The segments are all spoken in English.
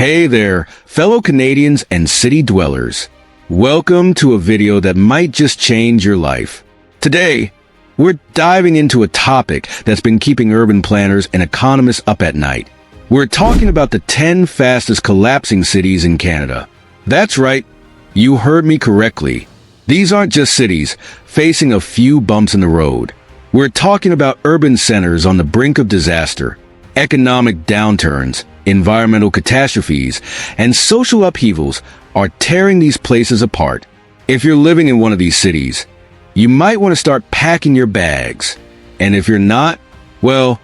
Hey there, fellow Canadians and city dwellers. Welcome to a video that might just change your life. Today, we're diving into a topic that's been keeping urban planners and economists up at night. We're talking about the 10 fastest collapsing cities in Canada. That's right, you heard me correctly. These aren't just cities facing a few bumps in the road. We're talking about urban centers on the brink of disaster, economic downturns, environmental catastrophes, and social upheavals are tearing these places apart. If you're living in one of these cities, you might want to start packing your bags. And if you're not, well,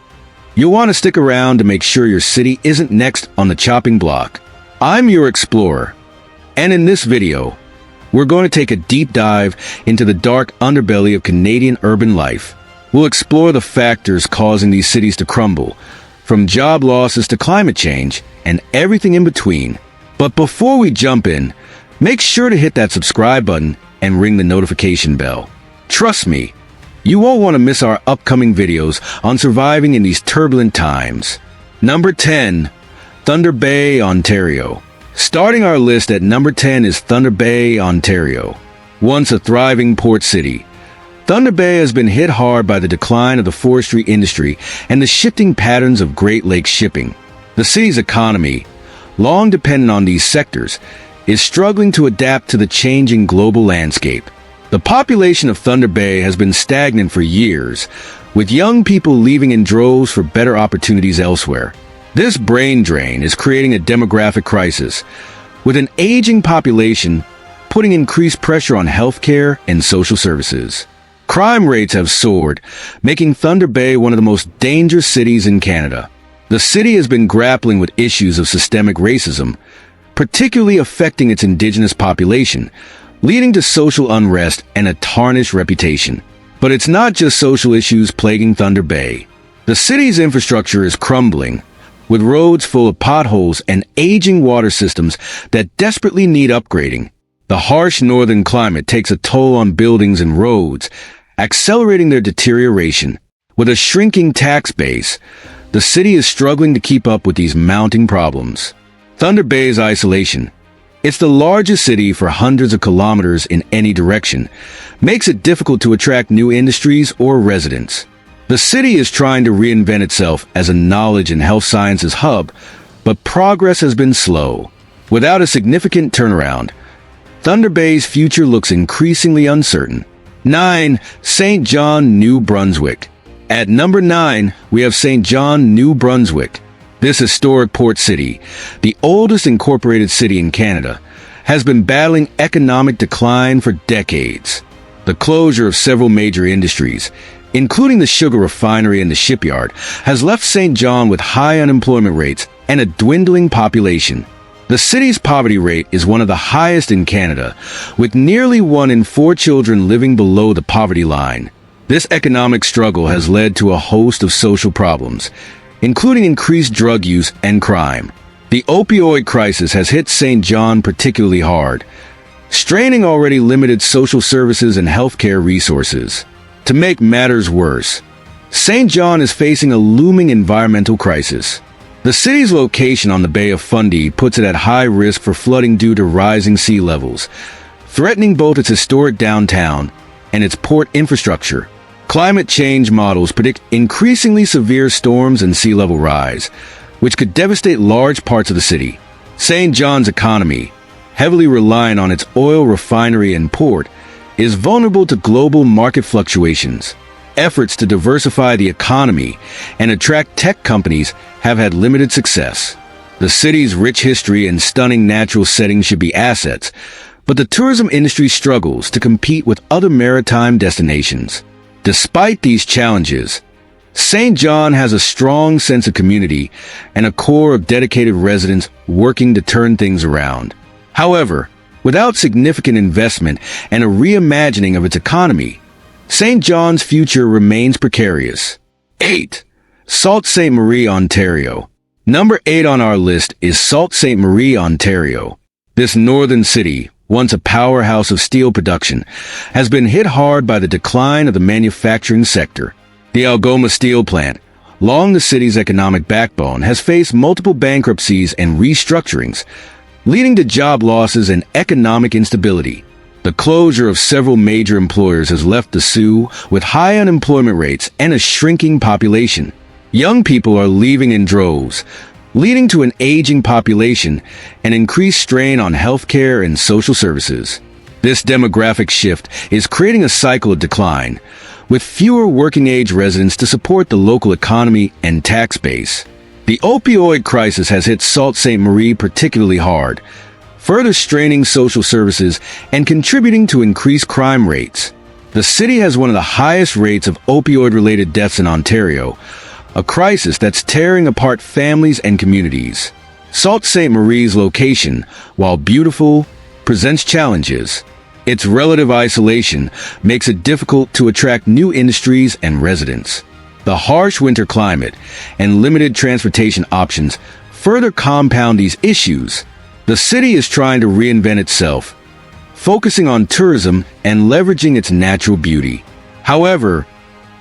you'll want to stick around to make sure your city isn't next on the chopping block. I'm your explorer, and in this video, we're going to take a deep dive into the dark underbelly of Canadian urban life. We'll explore the factors causing these cities to crumble, from job losses to climate change, and everything in between. But before we jump in, make sure to hit that subscribe button and ring the notification bell. Trust me, you won't want to miss our upcoming videos on surviving in these turbulent times. Number 10. Thunder Bay, Ontario. Starting our list at number 10 is Thunder Bay, Ontario. Once a thriving port city, Thunder Bay has been hit hard by the decline of the forestry industry and the shifting patterns of Great Lakes shipping. The city's economy, long dependent on these sectors, is struggling to adapt to the changing global landscape. The population of Thunder Bay has been stagnant for years, with young people leaving in droves for better opportunities elsewhere. This brain drain is creating a demographic crisis, with an aging population putting increased pressure on healthcare and social services. Crime rates have soared, making Thunder Bay one of the most dangerous cities in Canada. The city has been grappling with issues of systemic racism, particularly affecting its Indigenous population, leading to social unrest and a tarnished reputation. But it's not just social issues plaguing Thunder Bay. The city's infrastructure is crumbling, with roads full of potholes and aging water systems that desperately need upgrading. The harsh northern climate takes a toll on buildings and roads, accelerating their deterioration. With a shrinking tax base, the city is struggling to keep up with these mounting problems. Thunder Bay's isolation, it's the largest city for hundreds of kilometers in any direction, makes it difficult to attract new industries or residents. The city is trying to reinvent itself as a knowledge and health sciences hub, but progress has been slow. Without a significant turnaround, Thunder Bay's future looks increasingly uncertain. 9. St. John, New Brunswick. At number 9, we have St. John, New Brunswick. This historic port city, the oldest incorporated city in Canada, has been battling economic decline for decades. The closure of several major industries, including the sugar refinery and the shipyard, has left St. John with high unemployment rates and a dwindling population. The city's poverty rate is one of the highest in Canada, with nearly 1 in 4 children living below the poverty line. This economic struggle has led to a host of social problems, including increased drug use and crime. The opioid crisis has hit St. John particularly hard, straining already limited social services and healthcare resources. To make matters worse, St. John is facing a looming environmental crisis. The city's location on the Bay of Fundy puts it at high risk for flooding due to rising sea levels, threatening both its historic downtown and its port infrastructure. Climate change models predict increasingly severe storms and sea level rise, which could devastate large parts of the city. St. John's economy, heavily reliant on its oil refinery and port, is vulnerable to global market fluctuations. Efforts to diversify the economy and attract tech companies have had limited success. The city's rich history and stunning natural settings should be assets, but the tourism industry struggles to compete with other maritime destinations. Despite these challenges, St. John has a strong sense of community and a core of dedicated residents working to turn things around. However, without significant investment and a reimagining of its economy, St. John's future remains precarious. 8. Sault Ste. Marie, Ontario. Number 8 on our list is Sault Ste. Marie, Ontario. This northern city, once a powerhouse of steel production, has been hit hard by the decline of the manufacturing sector. The Algoma steel plant, long the city's economic backbone, has faced multiple bankruptcies and restructurings, leading to job losses and economic instability. The closure of several major employers has left the Sioux with high unemployment rates and a shrinking population. Young people are leaving in droves, leading to an aging population and increased strain on healthcare and social services. This demographic shift is creating a cycle of decline, with fewer working-age residents to support the local economy and tax base. The opioid crisis has hit Sault Ste. Marie particularly hard, further straining social services and contributing to increased crime rates. The city has one of the highest rates of opioid-related deaths in Ontario, a crisis that's tearing apart families and communities. Sault Ste. Marie's location, while beautiful, presents challenges. Its relative isolation makes it difficult to attract new industries and residents. The harsh winter climate and limited transportation options further compound these issues. The city is trying to reinvent itself, focusing on tourism and leveraging its natural beauty. However,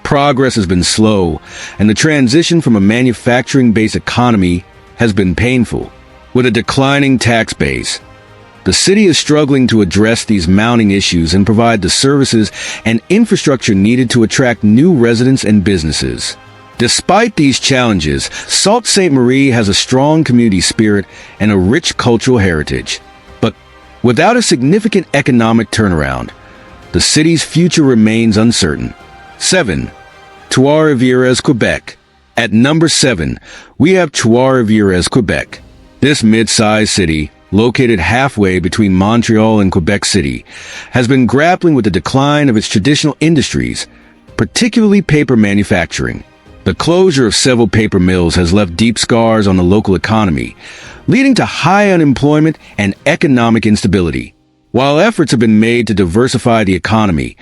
progress has been slow, and the transition from a manufacturing-based economy has been painful. With a declining tax base, the city is struggling to address these mounting issues and provide the services and infrastructure needed to attract new residents and businesses. Despite these challenges, Sault Ste. Marie has a strong community spirit and a rich cultural heritage. But without a significant economic turnaround, the city's future remains uncertain. 7. Trois-Rivières, Quebec. At number 7, we have Trois-Rivières, Quebec. This mid-sized city, located halfway between Montreal and Quebec City, has been grappling with the decline of its traditional industries, particularly paper manufacturing. The closure of several paper mills has left deep scars on the local economy, leading to high unemployment and economic instability. While efforts have been made to diversify the economy,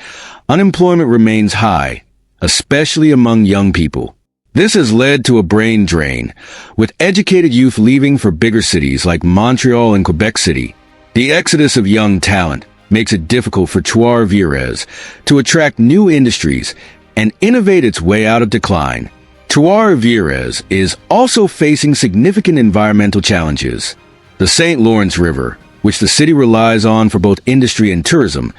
unemployment remains high, especially among young people. This has led to a brain drain, with educated youth leaving for bigger cities like Montreal and Quebec City. The exodus of young talent makes it difficult for Trois-Rivières to attract new industries and innovate its way out of decline. Trois-Rivières is also facing significant environmental challenges. The St. Lawrence River, which the city relies on for both industry and tourism,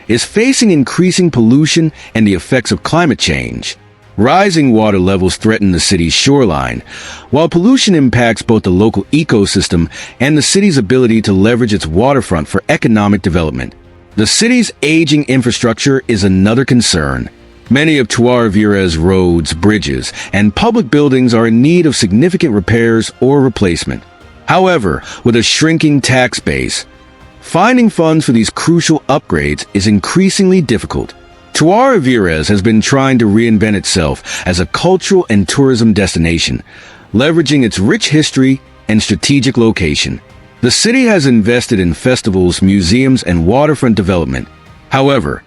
is facing increasing pollution and the effects of climate change. Rising water levels threaten the city's shoreline, while pollution impacts both the local ecosystem and the city's ability to leverage its waterfront for economic development. The city's aging infrastructure is another concern. Many of Trois-Rivières' roads, bridges, and public buildings are in need of significant repairs or replacement. However, with a shrinking tax base, finding funds for these crucial upgrades is increasingly difficult. Trois-Rivières has been trying to reinvent itself as a cultural and tourism destination, leveraging its rich history and strategic location. The city has invested in festivals, museums, and waterfront development. However,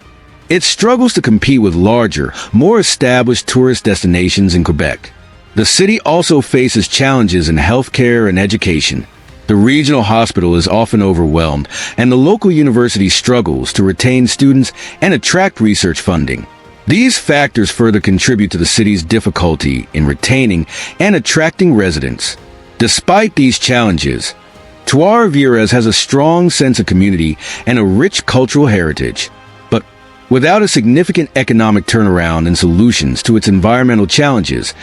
it struggles to compete with larger, more established tourist destinations in Quebec. The city also faces challenges in healthcare and education. The regional hospital is often overwhelmed, and the local university struggles to retain students and attract research funding. These factors further contribute to the city's difficulty in retaining and attracting residents. Despite these challenges, Trois-Rivières has a strong sense of community and a rich cultural heritage. But without a significant economic turnaround and solutions to its environmental challenges,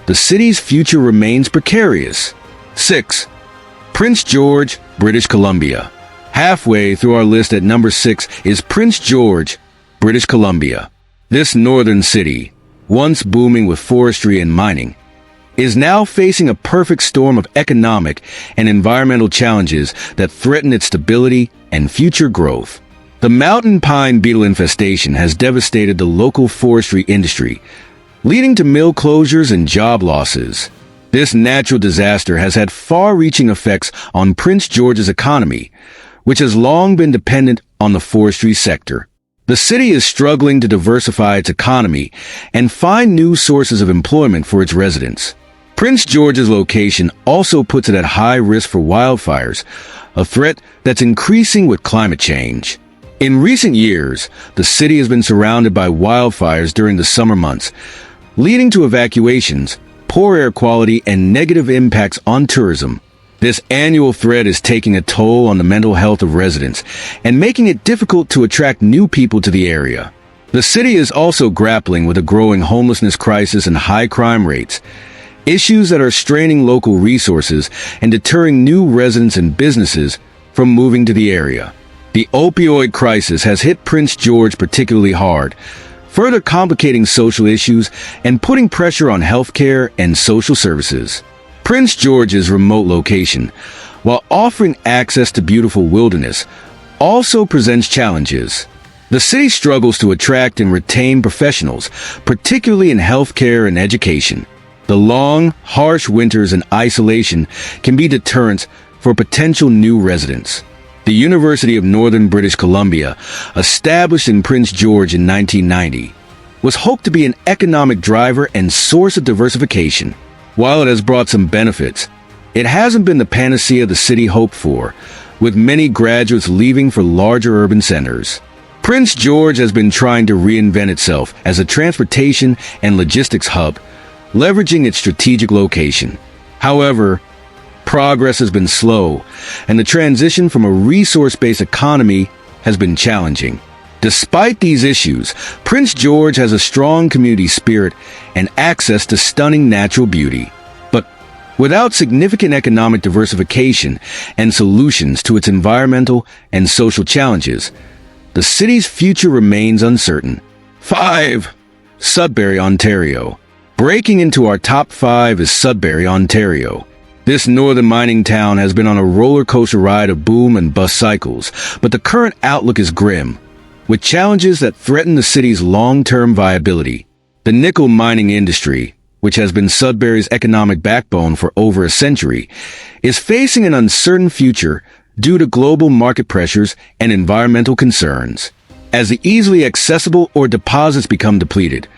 the city's future remains precarious. 6. Prince George, British Columbia. Halfway through our list at number 6 is Prince George, British Columbia. This northern city, once booming with forestry and mining, is now facing a perfect storm of economic and environmental challenges that threaten its stability and future growth. The mountain pine beetle infestation has devastated the local forestry industry, leading to mill closures and job losses. This natural disaster has had far-reaching effects on Prince George's economy, which has long been dependent on the forestry sector. The city is struggling to diversify its economy and find new sources of employment for its residents. Prince George's location also puts it at high risk for wildfires, a threat that's increasing with climate change. In recent years, the city has been surrounded by wildfires during the summer months, leading to evacuations, poor air quality, and negative impacts on tourism. This annual threat is taking a toll on the mental health of residents and making it difficult to attract new people to the area. The city is also grappling with a growing homelessness crisis and high crime rates, issues that are straining local resources and deterring new residents and businesses from moving to the area. The opioid crisis has hit Prince George particularly hard, further complicating social issues and putting pressure on healthcare and social services. Prince George's remote location, while offering access to beautiful wilderness, also presents challenges. The city struggles to attract and retain professionals, particularly in healthcare and education. The long, harsh winters and isolation can be deterrents for potential new residents. The University of Northern British Columbia, established in Prince George in 1990, was hoped to be an economic driver and source of diversification. While it has brought some benefits, it hasn't been the panacea the city hoped for, with many graduates leaving for larger urban centers. Prince George has been trying to reinvent itself as a transportation and logistics hub, leveraging its strategic location. However, progress has been slow, and the transition from a resource-based economy has been challenging. Despite these issues, Prince George has a strong community spirit and access to stunning natural beauty. But without significant economic diversification and solutions to its environmental and social challenges, the city's future remains uncertain. 5. Sudbury, Ontario. Breaking into our top 5 is Sudbury, Ontario. This northern mining town has been on a roller coaster ride of boom and bust cycles, but the current outlook is grim, with challenges that threaten the city's long-term viability. The nickel mining industry, which has been Sudbury's economic backbone for over a century, is facing an uncertain future due to global market pressures and environmental concerns. As the easily accessible ore deposits become depleted,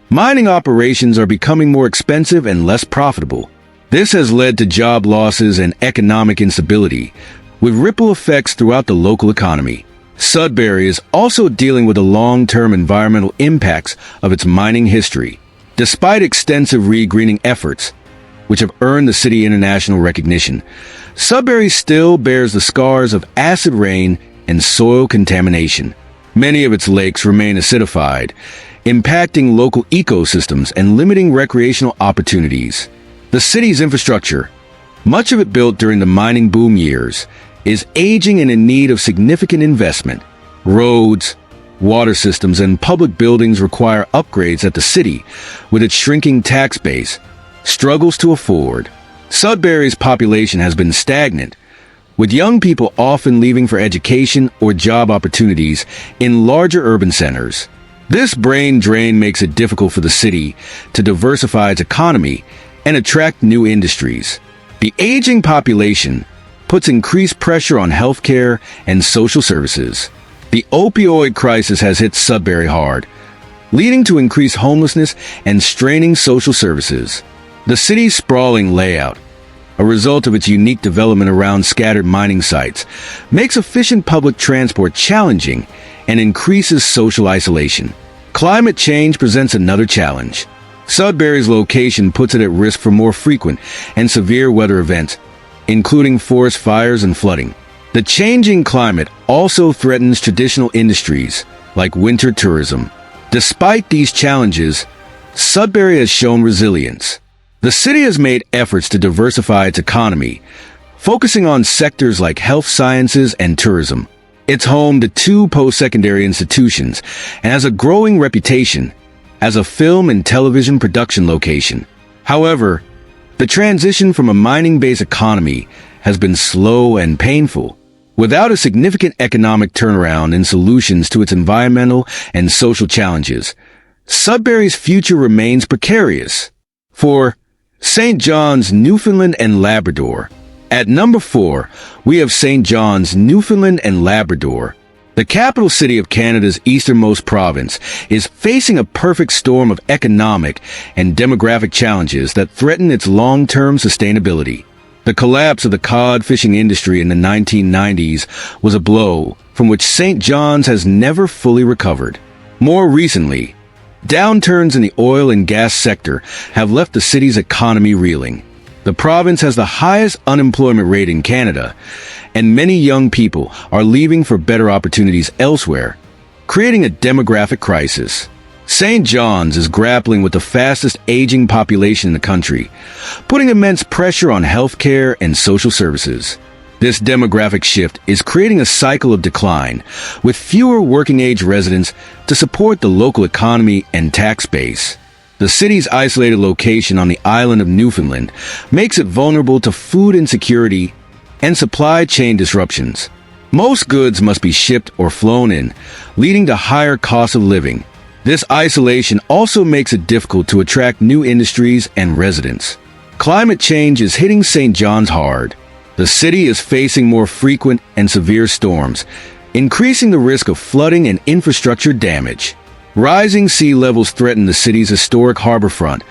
mining operations are becoming more expensive and less profitable. This has led to job losses and economic instability, with ripple effects throughout the local economy. Sudbury is also dealing with the long-term environmental impacts of its mining history. Despite extensive regreening efforts, which have earned the city international recognition, Sudbury still bears the scars of acid rain and soil contamination. Many of its lakes remain acidified, impacting local ecosystems and limiting recreational opportunities. The city's infrastructure, much of it built during the mining boom years, is aging and in need of significant investment. Roads, water systems, and public buildings require upgrades that the city, with its shrinking tax base, struggles to afford. Sudbury's population has been stagnant, with young people often leaving for education or job opportunities in larger urban centers. This brain drain makes it difficult for the city to diversify its economy and attract new industries. The aging population puts increased pressure on healthcare and social services. The opioid crisis has hit Sudbury hard, leading to increased homelessness and straining social services. The city's sprawling layout, a result of its unique development around scattered mining sites, makes efficient public transport challenging and increases social isolation. Climate change presents another challenge. Sudbury's location puts it at risk for more frequent and severe weather events, including forest fires and flooding. The changing climate also threatens traditional industries like winter tourism. Despite these challenges, Sudbury has shown resilience. The city has made efforts to diversify its economy, focusing on sectors like health sciences and tourism. It's home to 2 post-secondary institutions and has a growing reputation as a film and television production location. However, the transition from a mining-based economy has been slow and painful. Without a significant economic turnaround and solutions to its environmental and social challenges, Sudbury's future remains precarious. For St. John's, Newfoundland and Labrador. At number 4, we have St. John's, Newfoundland and Labrador. The capital city of Canada's easternmost province is facing a perfect storm of economic and demographic challenges that threaten its long-term sustainability. The collapse of the cod fishing industry in the 1990s was a blow from which St. John's has never fully recovered. More recently, Downturns in the oil and gas sector have left the city's economy reeling. The province has the highest unemployment rate in Canada, and many young people are leaving for better opportunities elsewhere, creating a demographic crisis. St. John's is grappling with the fastest aging population in the country, putting immense pressure on healthcare and social services. This demographic shift is creating a cycle of decline, with fewer working-age residents to support the local economy and tax base. The city's isolated location on the island of Newfoundland makes it vulnerable to food insecurity and supply chain disruptions. Most goods must be shipped or flown in, leading to higher costs of living. This isolation also makes it difficult to attract new industries and residents. Climate change is hitting St. John's hard. The city is facing more frequent and severe storms, increasing the risk of flooding and infrastructure damage. Rising sea levels threaten the city's historic harborfront,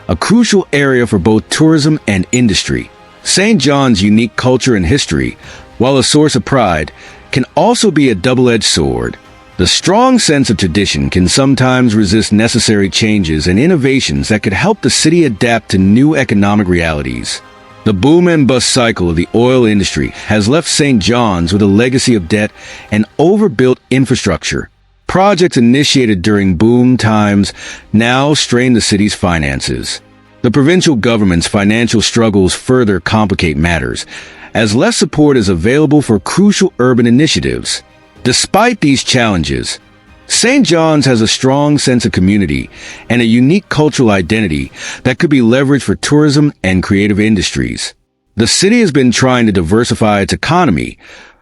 a crucial area for both tourism and industry. St. John's unique culture and history, while a source of pride, can also be a double-edged sword. The strong sense of tradition can sometimes resist necessary changes and innovations that could help the city adapt to new economic realities. The boom and bust cycle of the oil industry has left St. John's with a legacy of debt and overbuilt infrastructure. Projects initiated during boom times now strain the city's finances. The provincial government's financial struggles further complicate matters, as less support is available for crucial urban initiatives. Despite these challenges, St. John's has a strong sense of community and a unique cultural identity that could be leveraged for tourism and creative industries. The city has been trying to diversify its economy,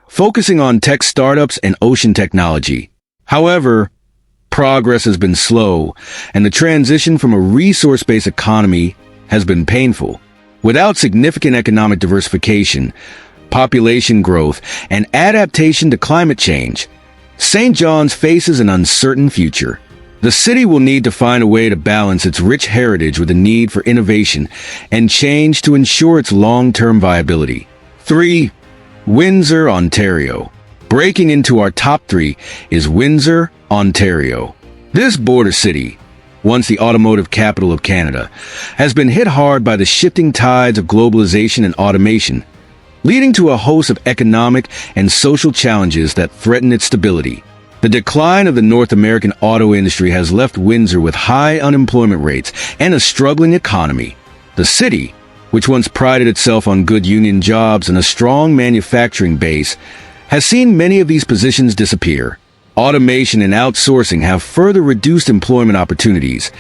focusing on tech startups and ocean technology. However, progress has been slow, and the transition from a resource-based economy has been painful. Without significant economic diversification, population growth, and adaptation to climate change, St. John's faces an uncertain future. The city will need to find a way to balance its rich heritage with the need for innovation and change to ensure its long-term viability. 3. Windsor, Ontario. Breaking into our top 3 is Windsor, Ontario. This border city, once the automotive capital of Canada, has been hit hard by the shifting tides of globalization and automation, leading to a host of economic and social challenges that threaten its stability. The decline of the North American auto industry has left Windsor with high unemployment rates and a struggling economy. The city, which once prided itself on good union jobs and a strong manufacturing base, has seen many of these positions disappear. Automation and outsourcing have further reduced employment opportunities,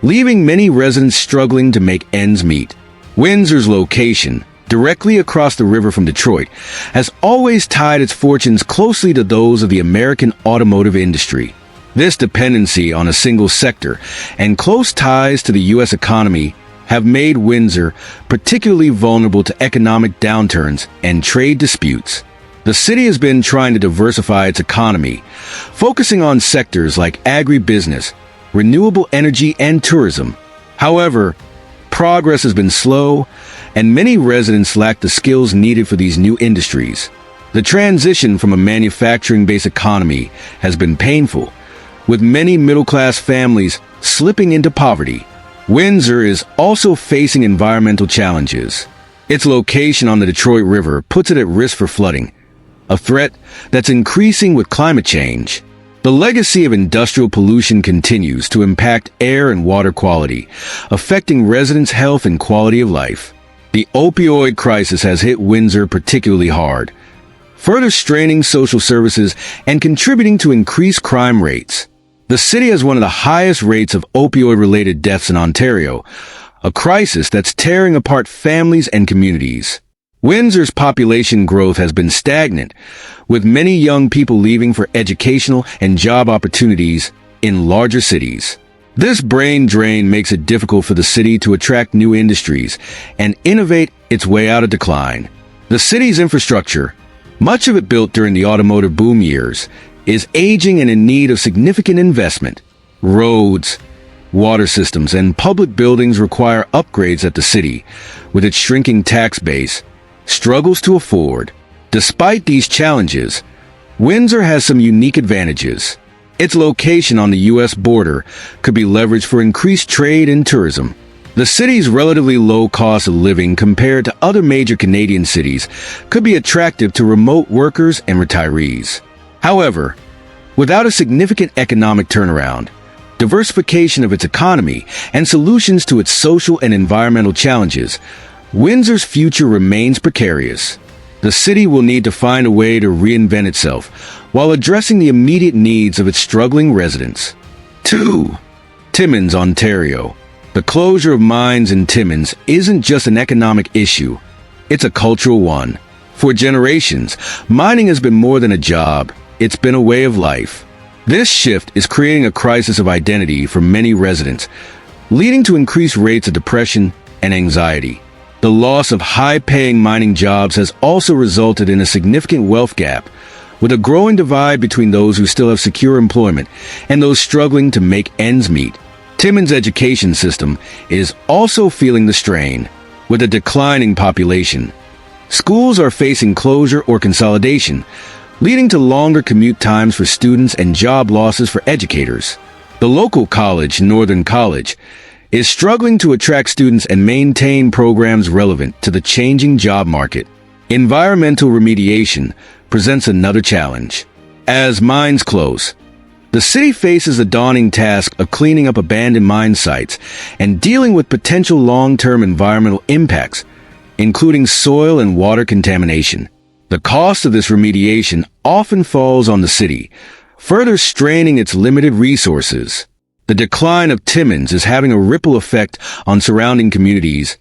leaving many residents struggling to make ends meet. Windsor's location, directly across the river from Detroit, has always tied its fortunes closely to those of the American automotive industry. This dependency on a single sector and close ties to the U.S. economy have made Windsor particularly vulnerable to economic downturns and trade disputes. The city has been trying to diversify its economy, focusing on sectors like agribusiness, renewable energy, and tourism. However, progress has been slow, and many residents lack the skills needed for these new industries. The transition from a manufacturing-based economy has been painful, with many middle-class families slipping into poverty. Windsor is also facing environmental challenges. Its location on the Detroit River puts it at risk for flooding, a threat that's increasing with climate change. The legacy of industrial pollution continues to impact air and water quality, affecting residents' health and quality of life. The opioid crisis has hit Windsor particularly hard, further straining social services and contributing to increased crime rates. The city has one of the highest rates of opioid-related deaths in Ontario, a crisis that's tearing apart families and communities. Windsor's population growth has been stagnant, with many young people leaving for educational and job opportunities in larger cities. This brain drain makes it difficult for the city to attract new industries and innovate its way out of decline. The city's infrastructure, much of it built during the automotive boom years, is aging and in need of significant investment. Roads, water systems, and public buildings require upgrades that the city, with its shrinking tax base, struggles to afford. Despite these challenges, Windsor has some unique advantages. Its location on the U.S. border could be leveraged for increased trade and tourism. The city's relatively low cost of living compared to other major Canadian cities could be attractive to remote workers and retirees. However, without a significant economic turnaround, diversification of its economy, and solutions to its social and environmental challenges, Windsor's future remains precarious. The city will need to find a way to reinvent itself while addressing the immediate needs of its struggling residents. 2. Timmins, Ontario. The closure of mines in Timmins isn't just an economic issue, it's a cultural one. For generations, mining has been more than a job, it's been a way of life. This shift is creating a crisis of identity for many residents, leading to increased rates of depression and anxiety. The loss of high-paying mining jobs has also resulted in a significant wealth gap, with a growing divide between those who still have secure employment and those struggling to make ends meet. Timmins' education system is also feeling the strain, with a declining population. Schools are facing closure or consolidation, leading to longer commute times for students and job losses for educators. The local college, Northern College, is struggling to attract students and maintain programs relevant to the changing job market. Environmental remediation presents another challenge. As mines close, the city faces the daunting task of cleaning up abandoned mine sites and dealing with potential long-term environmental impacts, including soil and water contamination. The cost of this remediation often falls on the city, further straining its limited resources. The decline of Timmins is having a ripple effect on surrounding communities